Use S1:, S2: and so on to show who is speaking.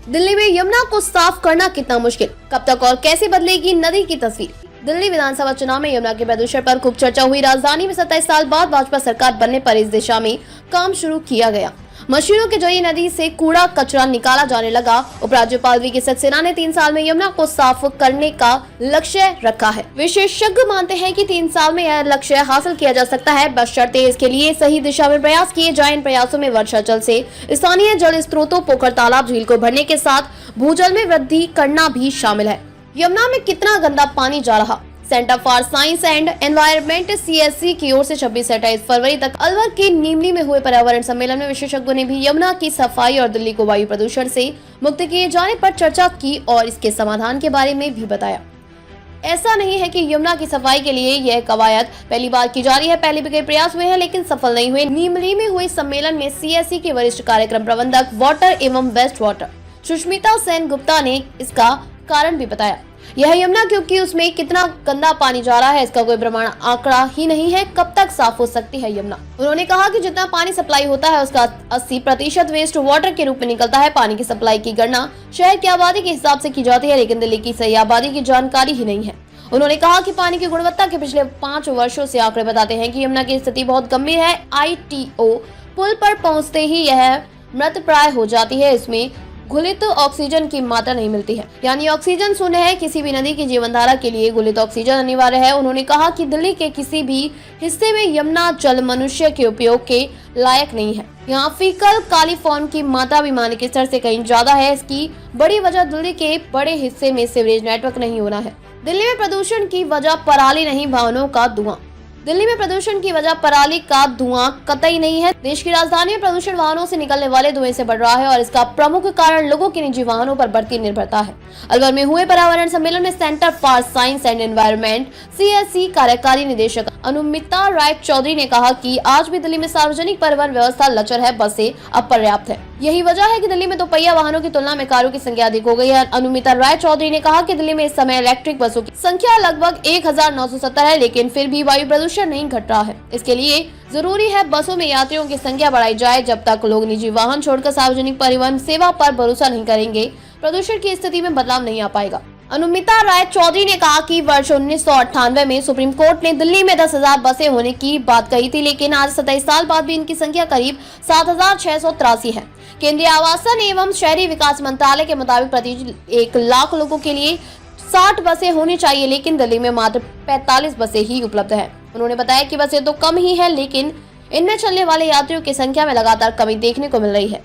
S1: दिल्ली में यमुना को साफ करना कितना मुश्किल, कब तक और कैसे बदलेगी नदी की तस्वीर। दिल्ली विधानसभा चुनाव में यमुना के प्रदूषण पर खूब चर्चा हुई। राजधानी में 27 साल बाद भाजपा सरकार बनने पर इस दिशा में काम शुरू किया गया। मशीनों के जरिए नदी से कूड़ा कचरा निकाला जाने लगा। उपराज्यपाल वी के सक्सेना ने 3 साल में यमुना को साफ करने का लक्ष्य रखा है। विशेषज्ञ मानते हैं कि 3 साल में यह लक्ष्य हासिल किया जा सकता है, बशर्ते इसके लिए सही दिशा में प्रयास किए जाएं। इन प्रयासों में वर्षा जल से स्थानीय जल स्रोतों, पोखर, तालाब, झील को भरने के साथ भूजल में वृद्धि करना भी शामिल है। यमुना में कितना गंदा पानी जा रहा। Centre for science and environment CSE की ओर से 26 से 28 फरवरी तक अलवर के नीमली में हुए पर्यावरण सम्मेलन में विशेषज्ञों ने भी यमुना की सफाई और दिल्ली को वायु प्रदूषण से मुक्त किए जाने पर चर्चा की और इसके समाधान के बारे में भी बताया। ऐसा नहीं है कि यमुना की सफाई के लिए यह कवायद पहली बार की जा रही है। पहले भी कई प्रयास हुए हैं लेकिन सफल नहीं हुए। नीमली में हुए सम्मेलन में CSE के वरिष्ठ कार्यक्रम प्रबंधक वाटर एवं वेस्ट वाटर सुष्मिता सेन गुप्ता ने इसका कारण भी बताया। यह यमुना क्योंकि उसमें कितना गंदा पानी जा रहा है इसका कोई प्रमाण आंकड़ा ही नहीं है। कब तक साफ हो सकती है यमुना। उन्होंने कहा कि जितना पानी सप्लाई होता है उसका 80% वेस्ट वाटर के रूप में निकलता है। पानी की सप्लाई की गणना शहर की आबादी के हिसाब से की जाती है लेकिन दिल्ली की सही आबादी की जानकारी ही नहीं है। उन्होंने कहा कि पानी की गुणवत्ता के पिछले 5 वर्षों से आंकड़े बताते हैं कि यमुना की स्थिति बहुत गंभीर है। ITO पुल पर पहुंचते ही यह मृत प्राय हो जाती है। इसमें घुलित ऑक्सीजन की मात्रा नहीं मिलती है, यानी ऑक्सीजन शून्य है। किसी भी नदी की जीवन धारा के लिए घुलित ऑक्सीजन अनिवार्य है। उन्होंने कहा कि दिल्ली के किसी भी हिस्से में यमुना जल मनुष्य के उपयोग के लायक नहीं है। यहाँ फीकल कालीफॉर्म की मात्रा भी मानक स्तर से कहीं ज्यादा है। इसकी बड़ी वजह दिल्ली के बड़े हिस्से में सीवरेज नेटवर्क नहीं होना है। दिल्ली में प्रदूषण की वजह पराली नहीं, वाहनों का धुआं। दिल्ली में प्रदूषण की वजह पराली का धुआं कतई नहीं है। देश की राजधानी में प्रदूषण वाहनों से निकलने वाले धुएं से बढ़ रहा है और इसका प्रमुख कारण लोगों के निजी वाहनों पर बढ़ती निर्भरता है। अलवर में हुए पर्यावरण सम्मेलन में centre for science and environment CSE कार्यकारी निदेशक अनुमिता राय चौधरी ने कहा कि आज भी दिल्ली में सार्वजनिक परिवहन व्यवस्था लचर है, बसें अपर्याप्त है। यही वजह है कि दिल्ली में दोपहिया वाहनों की तुलना में कारों की संख्या अधिक हो गई है। अनुमिता राय चौधरी ने कहा कि दिल्ली में इस समय इलेक्ट्रिक बसों की संख्या लगभग 1970 है लेकिन फिर भी वायु प्रदूषण नहीं घट रहा है। इसके लिए जरूरी है बसों में यात्रियों की संख्या बढ़ाई जाए। जब तक लोग निजी वाहन छोड़कर सार्वजनिक परिवहन सेवा पर भरोसा नहीं करेंगे, प्रदूषण की स्थिति में बदलाव नहीं आ पाएगा। अनुमिता राय चौधरी ने कहा कि वर्ष 1998 में सुप्रीम कोर्ट ने दिल्ली में 10,000 बसें होने की बात कही थी लेकिन आज 27 साल बाद भी इनकी संख्या करीब 7,683 है। केंद्रीय आवासन एवं शहरी विकास मंत्रालय के मुताबिक प्रति 1 लाख लोगों के लिए 60 बसें होनी चाहिए लेकिन दिल्ली में मात्र 45 बसें ही उपलब्ध है। उन्होंने बताया कि बसें तो कम ही है लेकिन इनमें चलने वाले यात्रियों की संख्या में लगातार कमी देखने को मिल रही है।